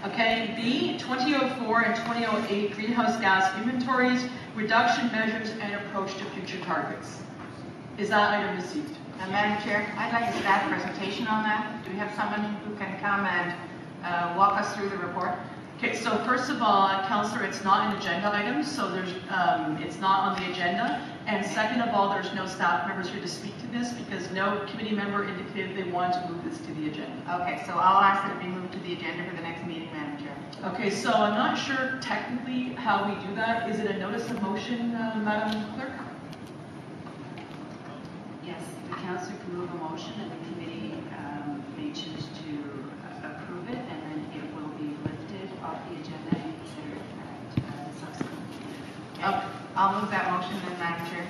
Okay, B, 2004 and 2008 greenhouse gas inventories, reduction measures, and approach to future targets. Is that item received? Madam Chair, I'd like a staff presentation on that. Do we have someone who can come and walk us through the report? Okay, so first of all, Councillor, it's not an agenda item, so there's, it's not on the agenda. And second of all, there's no staff members here to speak to this because no committee member indicated they wanted to move this to the agenda. Okay, so I'll ask that it be moved to the agenda for the next meeting, Madam Chair. Okay, so I'm not sure technically how we do that. Is it a notice of motion, Madam Clerk? Yes, the councillor can move a motion and the committee may choose to approve it, and then it will be lifted off the agenda and considered at the subsequent meeting. Okay. I'll move that motion then, Madam Chair,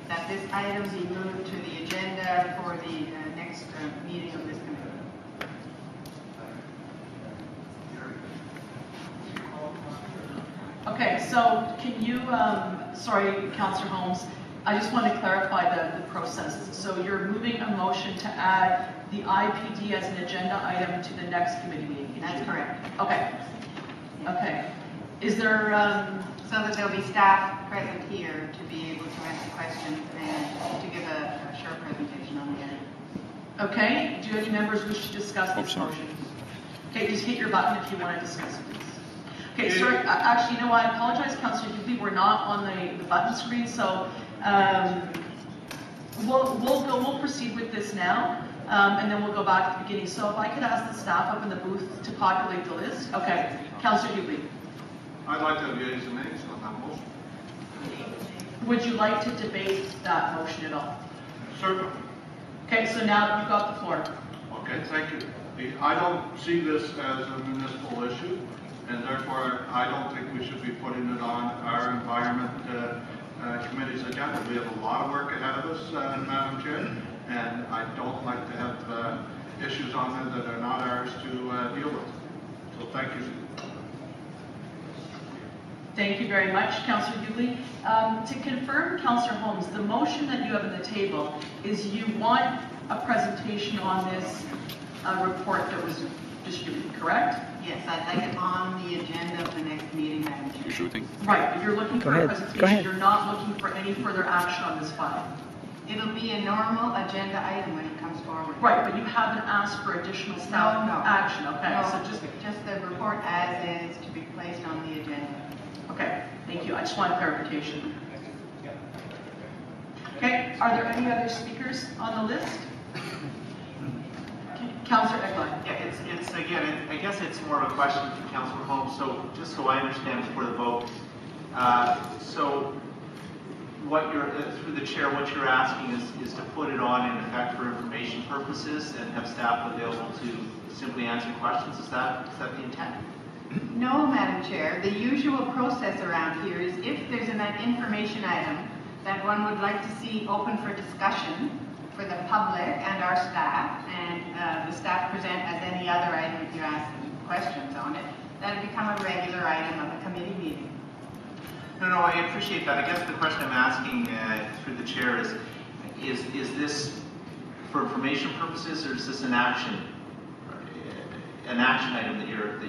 that this item be moved to the agenda for the next meeting of this committee. Okay, so can you, sorry, Councillor Holmes, I just want to clarify the process. So you're moving a motion to add the IPD as an agenda item to the next committee meeting? That's correct. Okay. Okay. Is there, so that there'll be staff present here to be able to answer questions and to give a short presentation on the item. okay, do any members wish to discuss this motion? Okay, just hit your button if you want to discuss it, please. Okay, sorry, actually, you know what, I apologize, Councillor Dooley, we're not on the button screen, so we'll proceed with this now, and then we'll go back to the beginning. So if I could ask the staff up in the booth to populate the list. Okay, Councillor Dooley. I'd like to have yeas and nays on that motion. Would you like to debate that motion at all? Certainly. Okay, so now you've got the floor. Okay, thank you. I don't see this as a municipal issue, and therefore I don't think we should be putting it on our Environment Committee's agenda. We have a lot of work ahead of us, Madam Chair, and I don't like to have issues on there that are not ours to deal with. So thank you. Thank you very much, Councillor Dooley. To confirm, Councillor Holmes, the motion that you have on the table is you want a presentation on this report that was distributed, correct? Yes, I'd like it on the agenda of the next meeting, Madam Chair. Shooting. Right, but you're looking for a presentation. You're not looking for any further action on this file. It'll be a normal agenda item when it comes forward. Right, but you haven't asked for additional staff action. Okay, no, so just the report as is to be placed on the agenda. okay. Thank you. I just want clarification. Okay, are there any other speakers on the list? Councillor Eglon. Yeah, it's again, I guess it's more of a question to Councillor Holmes. So just so I understand before the vote, so what you're through the chair, what you're asking is to put it on in effect for information purposes and have staff available to simply answer questions. Is that the intent? No, Madam Chair. The usual process around here is if there's an information item that one would like to see open for discussion for the public and our staff, and the staff present as any other item if you ask questions on it, that would become a regular item of a committee meeting. No, I appreciate that. I guess the question I'm asking through the chair is this for information purposes, or is this an action item that you're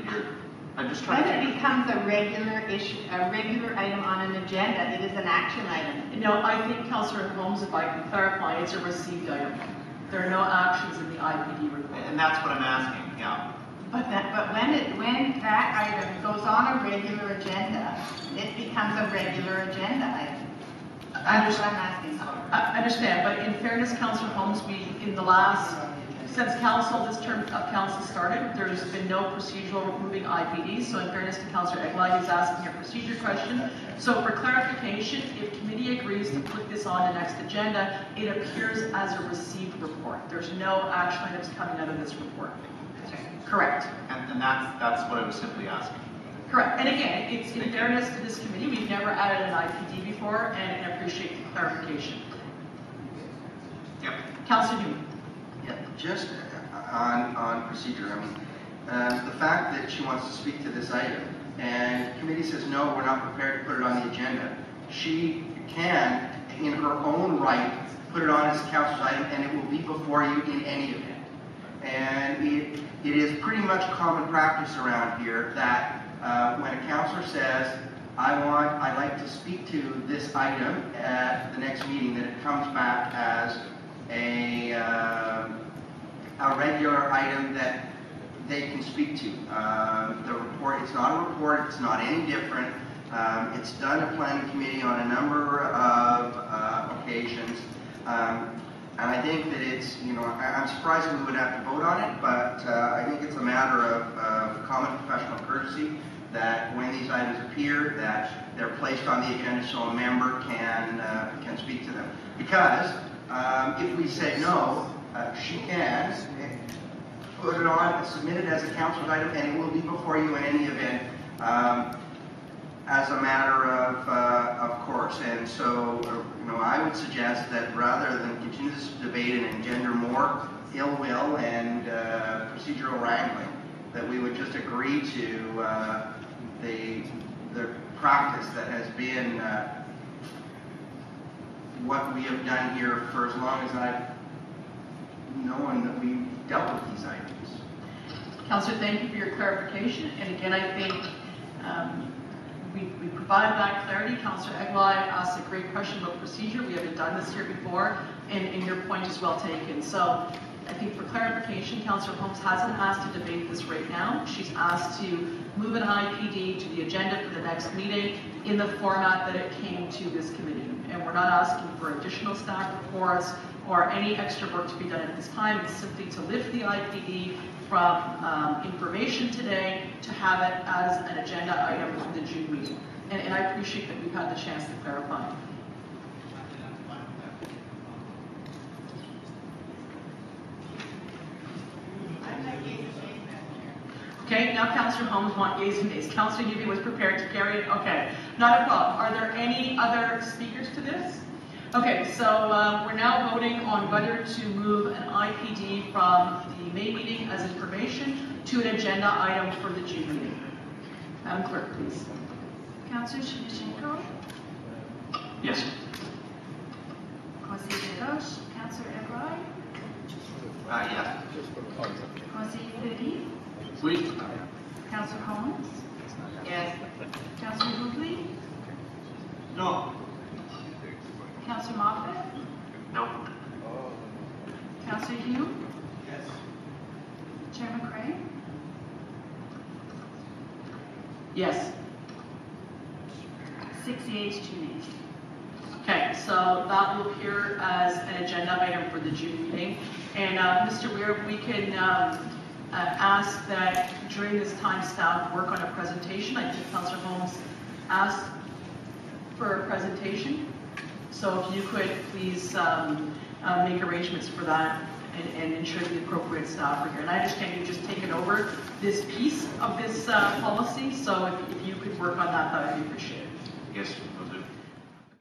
I'm just trying when to. It becomes a regular issue, a regular item on an agenda, it is an action item. No, I think Councillor Holmes, if I can clarify, it's a received item. There are no actions in the IPD report. And that's what I'm asking. Yeah. But when that item goes on a regular agenda, it becomes a regular agenda item. That's what I'm asking for. I understand, but in fairness, Councillor Holmes, since this term of council started, there's been no procedural moving IPDs. So in fairness to Councillor Eglai, he's asking a procedure question. So for clarification, if committee agrees to put this on the next agenda, it appears as a received report. There's no action items coming out of this report. Correct. And that's what I was simply asking. Correct. And again, it's in fairness to this committee, we've never added an IPD before, and appreciate the clarification. Yep. Councillor Newman. Yeah, just on procedure, the fact that she wants to speak to this item and the committee says no, we're not prepared to put it on the agenda, she can, in her own right, put it on as a council item and it will be before you in any event. And it is pretty much common practice around here that when a councillor says, I'd like to speak to this item at the next meeting, that it comes back as a regular item that they can speak to. The report, it's not a report, it's not any different. It's done at planning committee on a number of occasions. And I think that it's, I'm surprised we would have to vote on it, but I think it's a matter of common professional courtesy that when these items appear, that they're placed on the agenda so a member can speak to them. Because if we say no, she can put it on and submit it as a council item, and it will be before you in any event as a matter of course. And so, I would suggest that rather than continue this debate and engender more ill will and procedural wrangling, that we would just agree to the practice that has been what we have done here for as long as I've known that we've dealt with these items. Councillor, thank you for your clarification. And again, I think we provided that clarity. Councillor Eglai asked a great question about procedure. We haven't done this here before, and your point is well taken. So I think for clarification, Councillor Holmes hasn't asked to debate this right now. She's asked to move an IPD to the agenda for the next meeting in the format that it came to this committee. And we're not asking for additional staff reports or any extra work to be done at this time. It's simply to lift the IPD from information today to have it as an agenda item for the June meeting. And I appreciate that we've had the chance to clarify. Okay, now Councillor Holmes wants yeas and nays. Councillor Newby was prepared to carry it. Okay, not a problem. Are there any other speakers to this? Okay, so we're now voting on whether to move an IPD from the May meeting as information to an agenda item for the June meeting. Madam Clerk, please. Councillor Shimashenko? Yes. Conseiller Deloche? Councillor Eglai? Yes. Conseiller Fleury? Oui. Councillor Holmes? Yes. Councillor Hoogley? No. Councillor Moffat? No. Councillor Hume? Yes. Chairman Craig? Yes. 6 yeas, 2 nays. Okay, so that will appear as an agenda item for the June meeting. And Mr. Weir, we can ask that during this time staff work on a presentation. I think Councillor Holmes asked for a presentation. So if you could please make arrangements for that and ensure the appropriate staff are here. And I understand you've just taken over this piece of this policy, so if you could work on that, that would be appreciated. Yes.